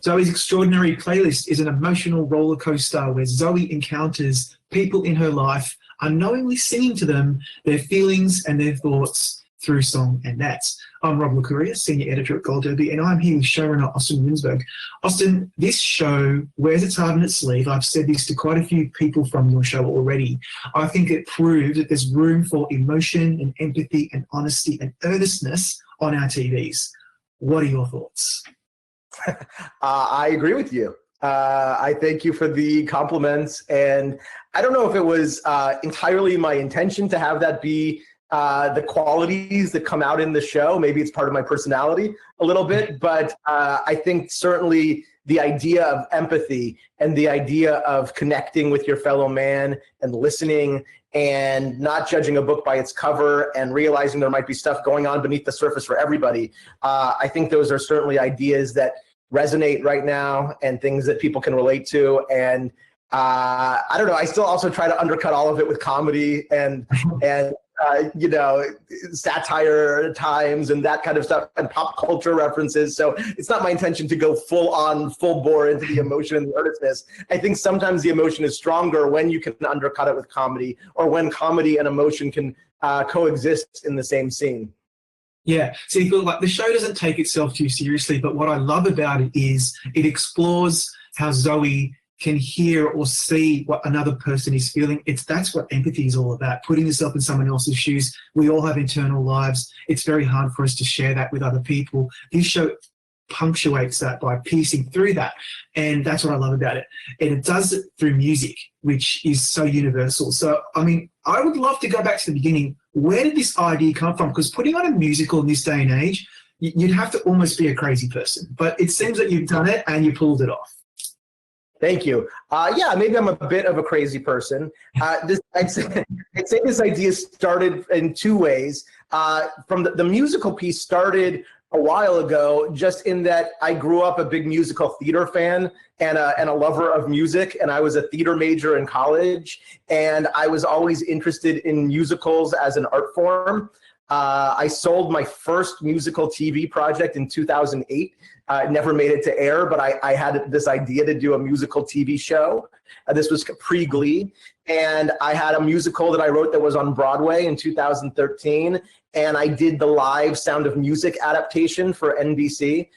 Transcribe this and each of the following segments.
Zoey's Extraordinary Playlist is an emotional roller coaster where Zoey encounters people in her life, unknowingly singing to them their feelings and their thoughts through song and dance. I'm Rob LaCouria, Senior Editor at Gold Derby, and I'm here with showrunner Austin Winsberg. Austin, this show wears its heart on its sleeve. I've said this to quite a few people from your show already. I think it proved that there's room for emotion and empathy and honesty and earnestness on our TVs. What are your thoughts? I agree with you. I thank you for the compliments, and I don't know if it was entirely my intention to have that be the qualities that come out in the show. Maybe it's part of my personality a little bit, but I think certainly the idea of empathy and the idea of connecting with your fellow man and listening and not judging a book by its cover and realizing there might be stuff going on beneath the surface for everybody. I think those are certainly ideas that resonate right now and things that people can relate to. And I don't know, I still also try to undercut all of it with comedy and satire at times and that kind of stuff and pop culture references. So it's not my intention to go full bore into the emotion and the earnestness. I think sometimes the emotion is stronger when you can undercut it with comedy, or when comedy and emotion can coexist in the same scene. Yeah, see, like the show doesn't take itself too seriously, but what I love about it is it explores how Zoey can hear or see what another person is feeling. That's what empathy is all about, putting yourself in someone else's shoes. We all have internal lives. It's very hard for us to share that with other people. This show punctuates that by piecing through that, and that's what I love about it. And it does it through music, which is so universal. So, I mean, I would love to go back to the beginning. Where did this idea come from? Because putting on a musical in this day and age, you'd have to almost be a crazy person. But it seems that you've done it and you pulled it off. Thank you. Yeah, maybe I'm a bit of a crazy person. I'd say this idea started in two ways. From the musical piece started a while ago, just in that I grew up a big musical theater fan and a lover of music, and I was a theater major in college, and I was always interested in musicals as an art form. I sold my first musical TV project in 2008. It never made it to air, but I had this idea to do a musical TV show. This was pre-Glee, and I had a musical that I wrote that was on Broadway in 2013, and I did the live Sound of Music adaptation for NBC,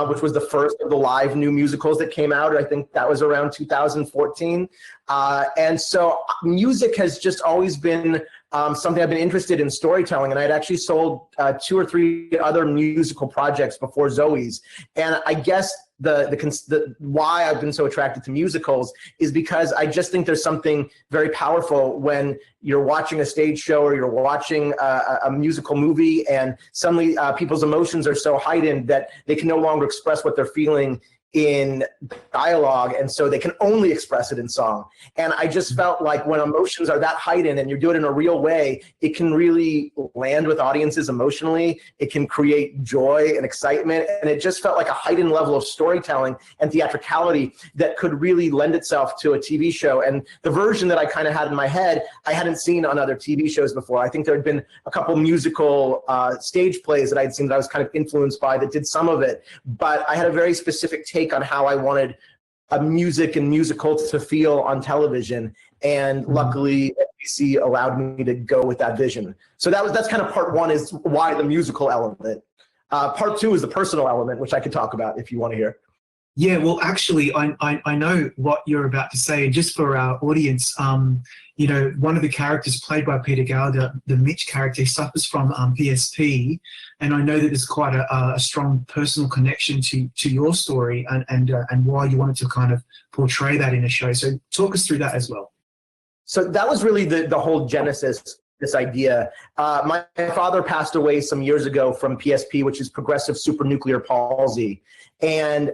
which was the first of the live new musicals that came out. I think that was around 2014. And so music has just always been something I've been interested in, storytelling, and I'd actually sold 2 or 3 other musical projects before Zoey's. And I guess the why I've been so attracted to musicals is because I just think there's something very powerful when you're watching a stage show or you're watching a musical movie, and suddenly people's emotions are so heightened that they can no longer express what they're feeling in dialogue, and so they can only express it in song. And I just felt like when emotions are that heightened and you do it in a real way, it can really land with audiences emotionally. It can create joy and excitement, and it just felt like a heightened level of storytelling and theatricality that could really lend itself to a TV show. And the version that I kind of had in my head, I hadn't seen on other TV shows before. I think there had been a couple musical stage plays that I'd seen that I was kind of influenced by that did some of it, but I had a very specific take on how I wanted a music and musical to feel on television, and luckily NBC allowed me to go with that vision. So that's kind of part one, is why the musical element. Part two is the personal element, which I could talk about if you want to hear. Yeah, well, actually, I know what you're about to say. And just for our audience, one of the characters played by Peter Gallagher, the Mitch character, he suffers from PSP. And I know that there's quite a strong personal connection to your story and why you wanted to kind of portray that in a show. So talk us through that as well. So that was really the whole genesis, this idea. My father passed away some years ago from PSP, which is progressive supranuclear palsy. And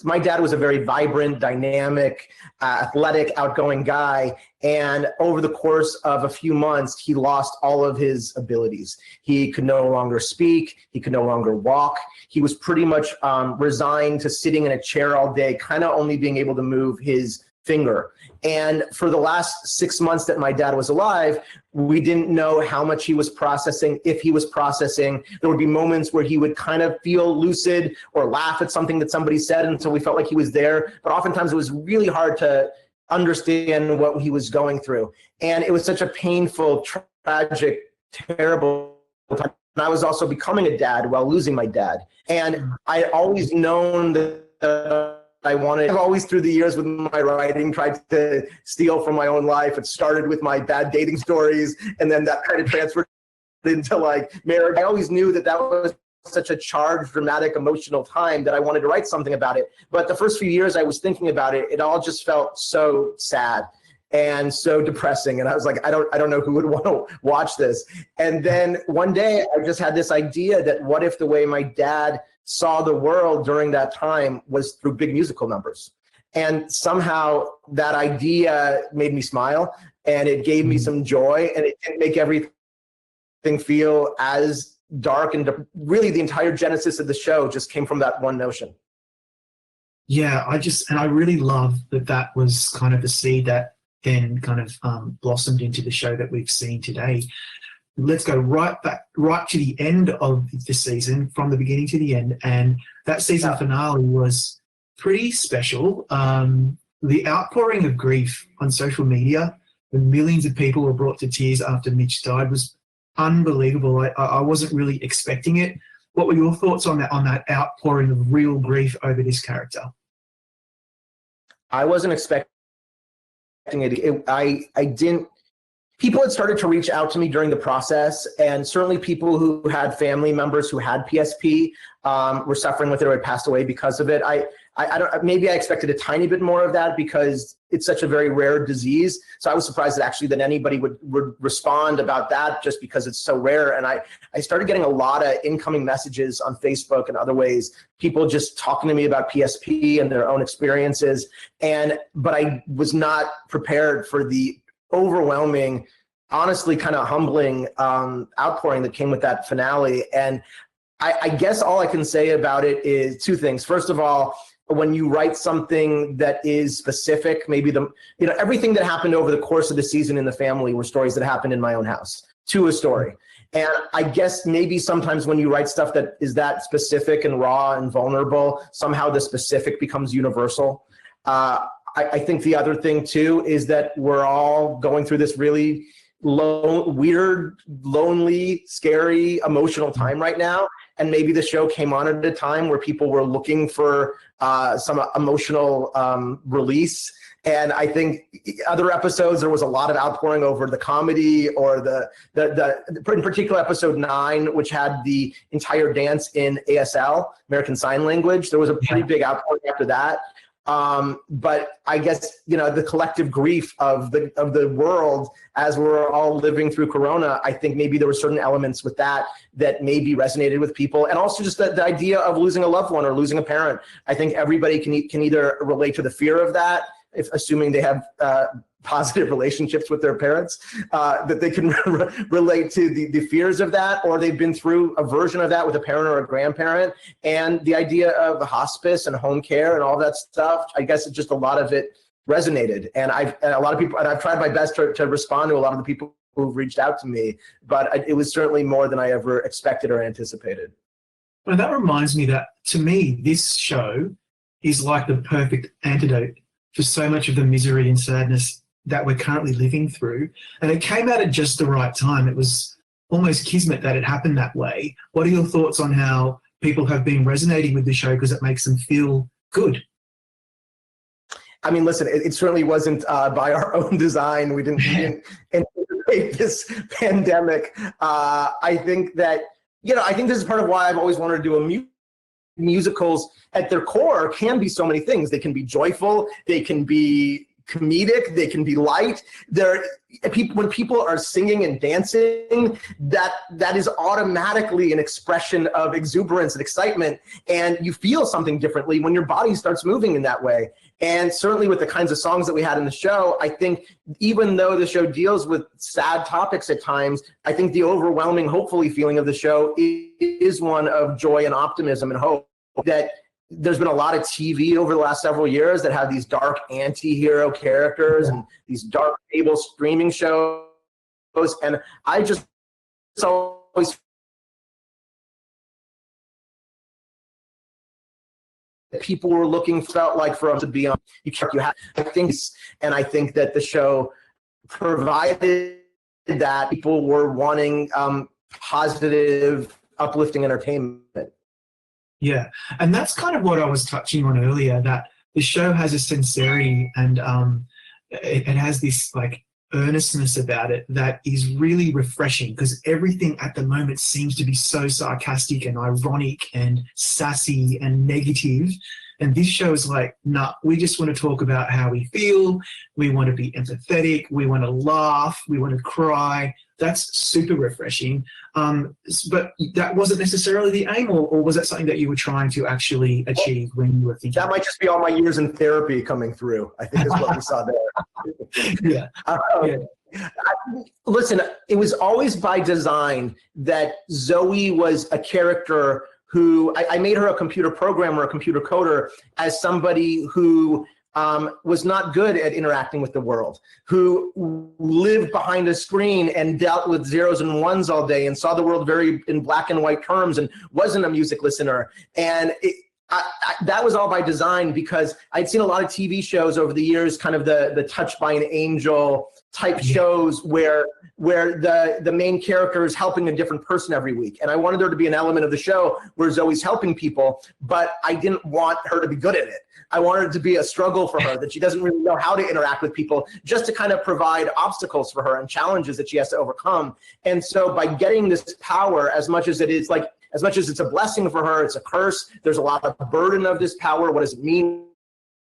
my dad was a very vibrant, dynamic, athletic, outgoing guy. And over the course of a few months, he lost all of his abilities. He could no longer speak. He could no longer walk. He was pretty much resigned to sitting in a chair all day, kind of only being able to move his finger. And for the last 6 months that my dad was alive, we didn't know how much he was processing, if he was processing. There would be moments where he would kind of feel lucid or laugh at something that somebody said, and so we felt like he was there. But oftentimes it was really hard to understand what he was going through. And it was such a painful, tragic, terrible time. And I was also becoming a dad while losing my dad. And I always known that I've always through the years with my writing tried to steal from my own life. It started with my bad dating stories, and then that kind of transferred into like marriage. I always knew that that was such a charged, dramatic, emotional time that I wanted to write something about it. But the first few years I was thinking about it, it all just felt so sad and so depressing. And I was like, I don't know who would want to watch this. And then one day I just had this idea that what if the way my dad saw the world during that time was through big musical numbers? And somehow that idea made me smile, and it gave me some joy, and it didn't make everything feel as dark. And really the entire genesis of the show just came from that one notion. Yeah, I really love that was kind of the seed that then kind of blossomed into the show that we've seen today. Let's go right to the end of the season, from the beginning to the end. And that season finale was pretty special. The outpouring of grief on social media, when millions of people were brought to tears after Mitch died, was unbelievable. I wasn't really expecting it. What were your thoughts on that outpouring of real grief over this character? I wasn't expecting it. I didn't. People had started to reach out to me during the process, and certainly people who had family members who had PSP were suffering with it or had passed away because of it. I don't. Maybe I expected a tiny bit more of that because it's such a very rare disease. So I was surprised that anybody would respond about that just because it's so rare. And I started getting a lot of incoming messages on Facebook and other ways, people just talking to me about PSP and their own experiences. But I was not prepared for the overwhelming, honestly kind of humbling outpouring that came with that finale. And I guess all I can say about it is two things. First of all, when you write something that is specific, maybe everything that happened over the course of the season in the family were stories that happened in my own house to a story. And I guess maybe sometimes when you write stuff that is that specific and raw and vulnerable, somehow the specific becomes universal. I think the other thing too is that we're all going through this really weird, lonely, scary, emotional time right now. And maybe the show came on at a time where people were looking for some emotional release. And I think other episodes, there was a lot of outpouring over the comedy or in particular episode 9, which had the entire dance in ASL, American Sign Language. There was a pretty big outpouring after that. But I guess, the collective grief of the world as we're all living through Corona, I think maybe there were certain elements with that maybe resonated with people. And also just the idea of losing a loved one or losing a parent. I think everybody can either relate to the fear of that, assuming they have positive relationships with their parents, that they can relate to the fears of that, or they've been through a version of that with a parent or a grandparent. And the idea of hospice and home care and all that stuff, I guess it's just a lot of it resonated. And I've tried my best to respond to a lot of the people who've reached out to me, but it was certainly more than I ever expected or anticipated. Well, that reminds me that, to me, this show is like the perfect antidote for so much of the misery and sadness that we're currently living through. And it came out at just the right time. It was almost kismet that it happened that way. What are your thoughts on how people have been resonating with the show because it makes them feel good? I mean, listen, it certainly wasn't by our own design. We didn't anticipate this pandemic. I think that, I think this is part of why I've always wanted to do musicals at their core can be so many things. They can be joyful. They can be comedic, they can be light. When people are singing and dancing, that is automatically an expression of exuberance and excitement, and you feel something differently when your body starts moving in that way. And certainly with the kinds of songs that we had in the show, I think even though the show deals with sad topics at times, I think the overwhelming, hopefully, feeling of the show is one of joy and optimism and hope that there's been a lot of TV over the last several years that have these dark anti-hero characters and these dark cable streaming shows. And I just always people were felt like for them to be on. You have things, and I think that the show provided that people were wanting positive, uplifting entertainment. Yeah, and that's kind of what I was touching on earlier, that the show has a sincerity and it has this like earnestness about it that is really refreshing, because everything at the moment seems to be so sarcastic and ironic and sassy and negative. And this show is like, nah, we just want to talk about how we feel. We want to be empathetic. We want to laugh. We want to cry. That's super refreshing. But that wasn't necessarily the aim, or was that something that you were trying to actually achieve when you were thinking? That might just be all my years in therapy coming through, I think is what we saw there. Yeah. Listen, it was always by design that Zoey was a character who, I made her a computer programmer, a computer coder, as somebody who was not good at interacting with the world, who lived behind a screen and dealt with zeros and ones all day and saw the world very in black and white terms and wasn't a music listener. And that was all by design, because I'd seen a lot of TV shows over the years, kind of the Touched by an Angel type shows where the main character is helping a different person every week. And I wanted there to be an element of the show where Zoey's helping people, but I didn't want her to be good at it. I wanted it to be a struggle for her, that she doesn't really know how to interact with people, just to kind of provide obstacles for her and challenges that she has to overcome. And so by getting this power, as much as it's a blessing for her, it's a curse. There's a lot of burden of this power. What does it mean?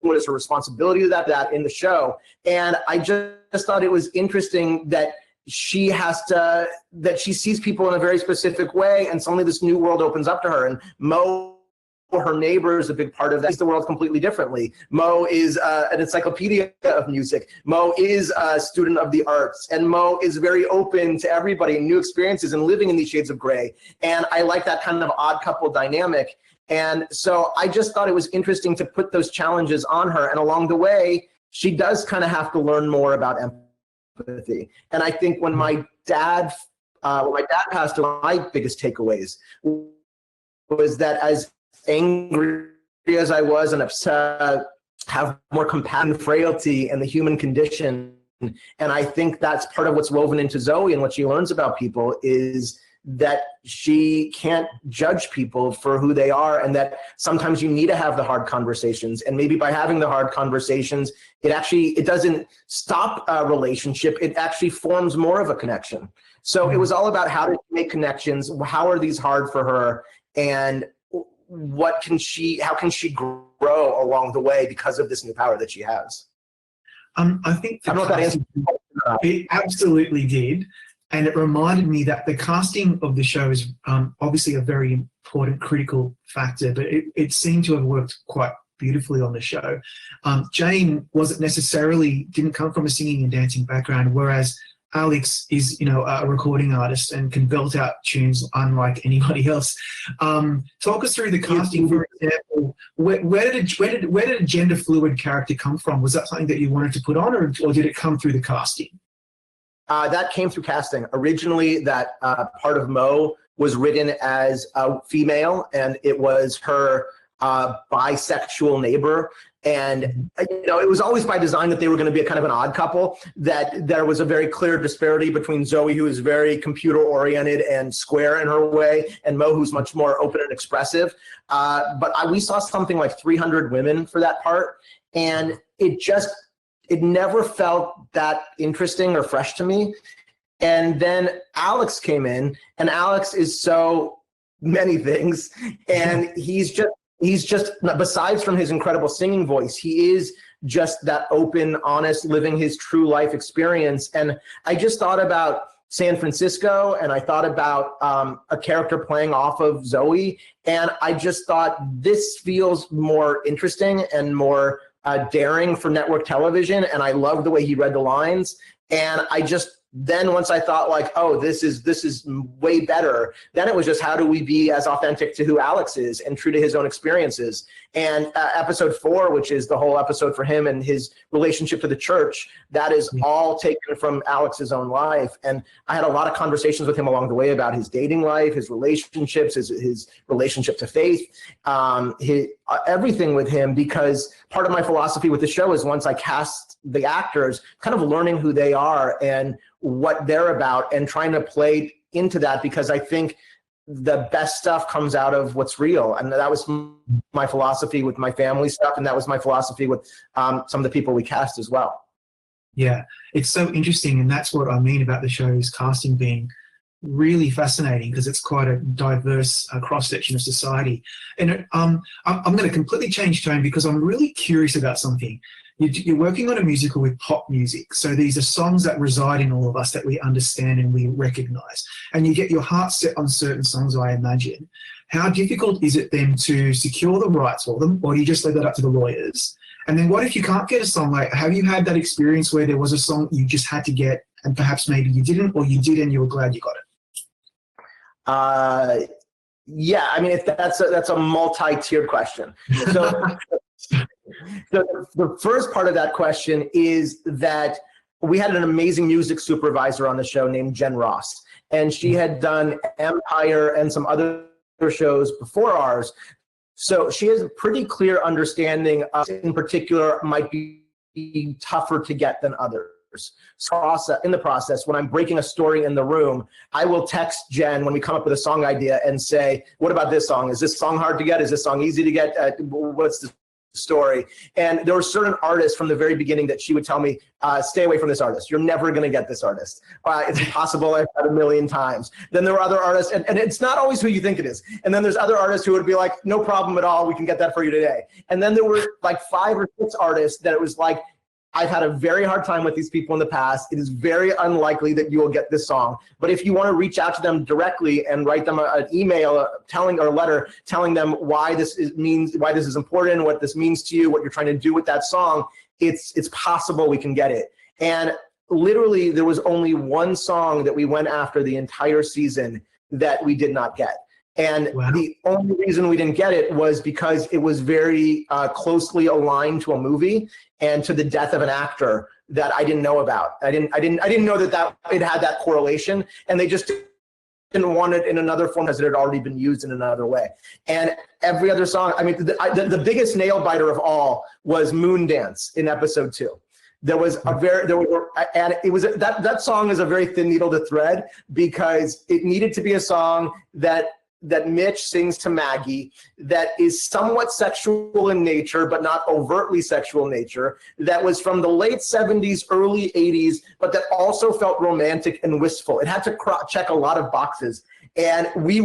What is her responsibility to that in the show? And I just thought it was interesting that she sees people in a very specific way, and suddenly this new world opens up to her. And Mo, her neighbor, is a big part of that. Sees the world completely differently. Mo is an encyclopedia of music. Mo is a student of the arts, and Mo is very open to everybody and new experiences and living in these shades of gray. And I like that kind of odd couple dynamic. And so I just thought it was interesting to put those challenges on her. And along the way, she does kind of have to learn more about empathy. And I think when my dad passed away, my biggest takeaways was that as angry as I was and upset, have more compassion and frailty and the human condition. And I think that's part of what's woven into Zoey, and what she learns about people is that she can't judge people for who they are, and that sometimes you need to have the hard conversations. And maybe by having the hard conversations, it doesn't stop a relationship. It actually forms more of a connection. So it was all about how to make connections. How are these hard for her? And how can she grow along the way because of this new power that she has? I think I don't know if that answers it absolutely did. And it reminded me that the casting of the show is obviously a very important critical factor, but it seemed to have worked quite beautifully on the show. Jane didn't come from a singing and dancing background, whereas Alex is, a recording artist and can belt out tunes unlike anybody else. Talk us through the casting, for example. Where did a gender fluid character come from? Was that something that you wanted to put on, or did it come through the casting? That came through casting. Originally, that part of Mo was written as a female, and it was her bisexual neighbor. And it was always by design that they were going to be a kind of an odd couple, that there was a very clear disparity between Zoey, who is very computer-oriented and square in her way, and Mo, who's much more open and expressive. But we saw something like 300 women for that part, and it never felt that interesting or fresh to me. And then Alex came in, and Alex is so many things, and he's just, besides from his incredible singing voice, he is just that open, honest, living his true life experience. And I just thought about San Francisco, and I thought about a character playing off of Zoey, and I just thought this feels more interesting and more daring for network television. And I love the way he read the lines, and I just then once I thought like, oh, this is way better, then it was just how do we be as authentic to who Alex is and true to his own experiences. And episode 4, which is the whole episode for him and his relationship to the church, that is all taken from Alex's own life. And I had a lot of conversations with him along the way about his dating life, his relationships, his relationship to faith, everything with him, because part of my philosophy with the show is once I cast the actors, kind of learning who they are and what they're about and trying to play into that, because I think the best stuff comes out of what's real. And that was my philosophy with my family stuff. And that was my philosophy with some of the people we cast as well. Yeah, it's so interesting. And that's what I mean about the show's casting being really fascinating, because it's quite a diverse cross-section of society. And I'm going to completely change tone because I'm really curious about something. You're working on a musical with pop music. So these are songs that reside in all of us that we understand and we recognize. And you get your heart set on certain songs, I imagine. How difficult is it then to secure the rights for them, or do you just leave that up to the lawyers? And then what if you can't get a song? Like, have you had that experience where there was a song you just had to get and perhaps maybe you didn't, or you did and you were glad you got it? Yeah, I mean, that's a multi-tiered question. So the first part of that question is that we had an amazing music supervisor on the show named Jen Ross, and she had done Empire and some other shows before ours. So she has a pretty clear understanding of, in particular, might be tougher to get than others. So in the process, when I'm breaking a story in the room, I will text Jen when we come up with a song idea and say, what about this song? Is this song hard to get? Is this song easy to get? What's the story? And there were certain artists from the very beginning that she would tell me, stay away from this artist. You're never going to get this artist. It's impossible. I've had a million times. Then there were other artists, and it's not always who you think it is. And then there's other artists who would be like, no problem at all. We can get that for you today. And then there were like 5 or 6 artists that it was like, I've had a very hard time with these people in the past. It is very unlikely that you will get this song. But if you want to reach out to them directly and write them an email or a letter telling them why this is important, what this means to you, what you're trying to do with that song, it's possible we can get it. And literally, there was only one song that we went after the entire season that we did not get. And the only reason we didn't get it was because it was very closely aligned to a movie and to the death of an actor that I didn't know about. I didn't know that it had that correlation, and they just didn't want it in another form because it had already been used in another way. And every other song, I mean, the biggest nail biter of all was Moon Dance in episode 2. That song is a very thin needle to thread, because it needed to be a song that Mitch sings to Maggie that is somewhat sexual in nature, but not overtly sexual in nature, that was from the late 70s, early 80s, but that also felt romantic and wistful. It had to check a lot of boxes. And we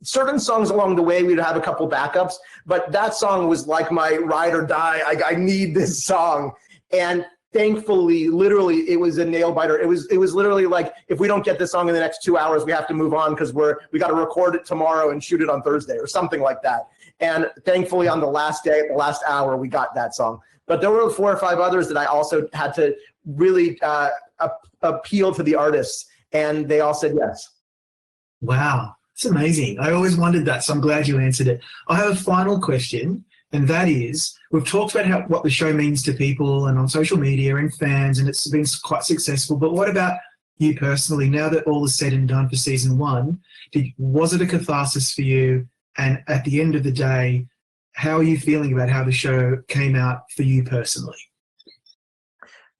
certain songs along the way, we'd have a couple backups, but that song was like my ride or die. I need this song. And thankfully, literally, it was a nail biter. It was literally like, if we don't get this song in the next 2 hours, we have to move on because we got to record it tomorrow and shoot it on Thursday or something like that. And thankfully, on the last day, the last hour, we got that song. But there were 4 or 5 others that I also had to really appeal to the artists, and they all said yes. Wow, it's amazing. I always wondered that, so I'm glad you answered it. I have a final question. And that is, we've talked about what the show means to people and on social media and fans, and it's been quite successful. But what about you personally? Now that all is said and done for season 1, was it a catharsis for you? And at the end of the day, how are you feeling about how the show came out for you personally?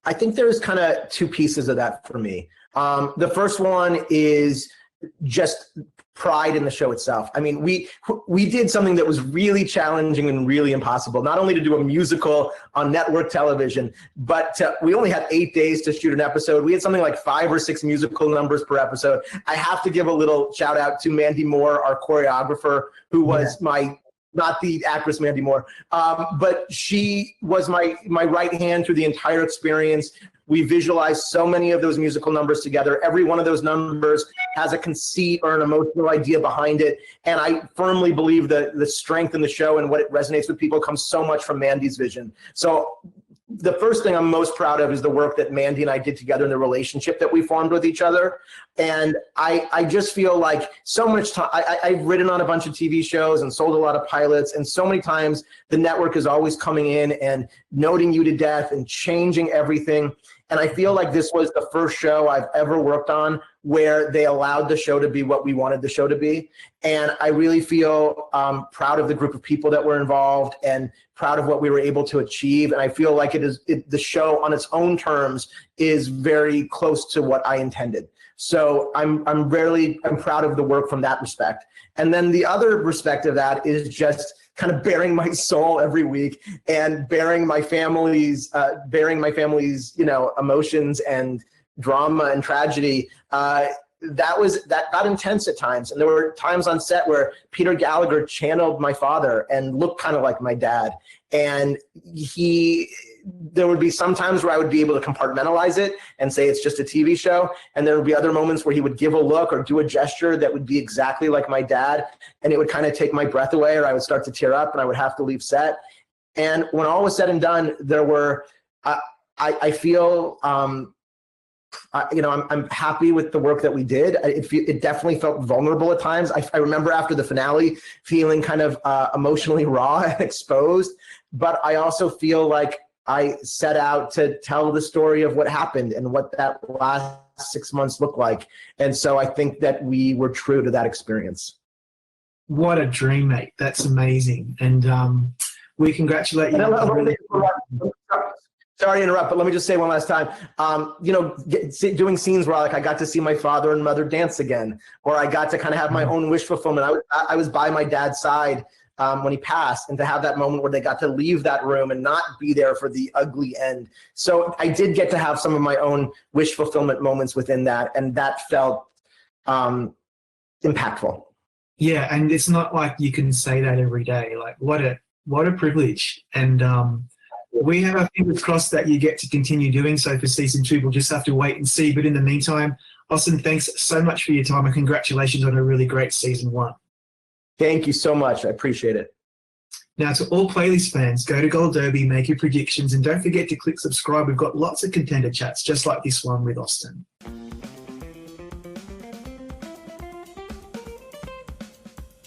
I think there's kind of 2 pieces of that for me. The first one is just pride in the show itself. I mean, we did something that was really challenging and really impossible, not only to do a musical on network television, but we only had 8 days to shoot an episode. We had something like 5 or 6 musical numbers per episode. I have to give a little shout out to Mandy Moore, our choreographer, who was not the actress Mandy Moore, but she was my right hand through the entire experience. We visualized so many of those musical numbers together. Every one of those numbers has a conceit or an emotional idea behind it. And I firmly believe that the strength in the show and what it resonates with people comes so much from Mandy's vision. So the first thing I'm most proud of is the work that Mandy and I did together, and the relationship that we formed with each other. And I just feel like so much time, I've written on a bunch of TV shows and sold a lot of pilots, and so many times the network is always coming in and noting you to death and changing everything. And I feel like this was the first show I've ever worked on where they allowed the show to be what we wanted the show to be. And I really feel proud of the group of people that were involved and proud of what we were able to achieve. And I feel like the show on its own terms is very close to what I intended. So I'm proud of the work from that respect. And then the other respect of that is just kind of bearing my soul every week and bearing my family's emotions and drama and tragedy. That got intense at times. And there were times on set where Peter Gallagher channeled my father and looked kind of like my dad. And there would be some times where I would be able to compartmentalize it and say it's just a TV show. And there would be other moments where he would give a look or do a gesture that would be exactly like my dad. And it would kind of take my breath away, or I would start to tear up and I would have to leave set. And when all was said and done, there were, I feel, I'm happy with the work that we did. It definitely felt vulnerable at times. I remember after the finale feeling kind of emotionally raw and exposed, but I also feel like I set out to tell the story of what happened and what that last 6 months looked like. And so I think that we were true to that experience. What a dream, mate. That's amazing. And we congratulate you. Sorry to interrupt, but let me just say one last time, doing scenes where I got to see my father and mother dance again, or I got to kind of have my own wish fulfillment. I was by my dad's side when he passed, and to have that moment where they got to leave that room and not be there for the ugly end. So I did get to have some of my own wish fulfillment moments within that, and that felt impactful. Yeah, and it's not like you can say that every day. Like, what a privilege. And we have our fingers crossed that you get to continue doing so for season 2. We'll just have to wait and see. But in the meantime, Austin, thanks so much for your time, and congratulations on a really great season 1. Thank you so much. I appreciate it. Now, to all playlist fans, go to Gold Derby, make your predictions, and don't forget to click subscribe. We've got lots of contender chats just like this one with Austin.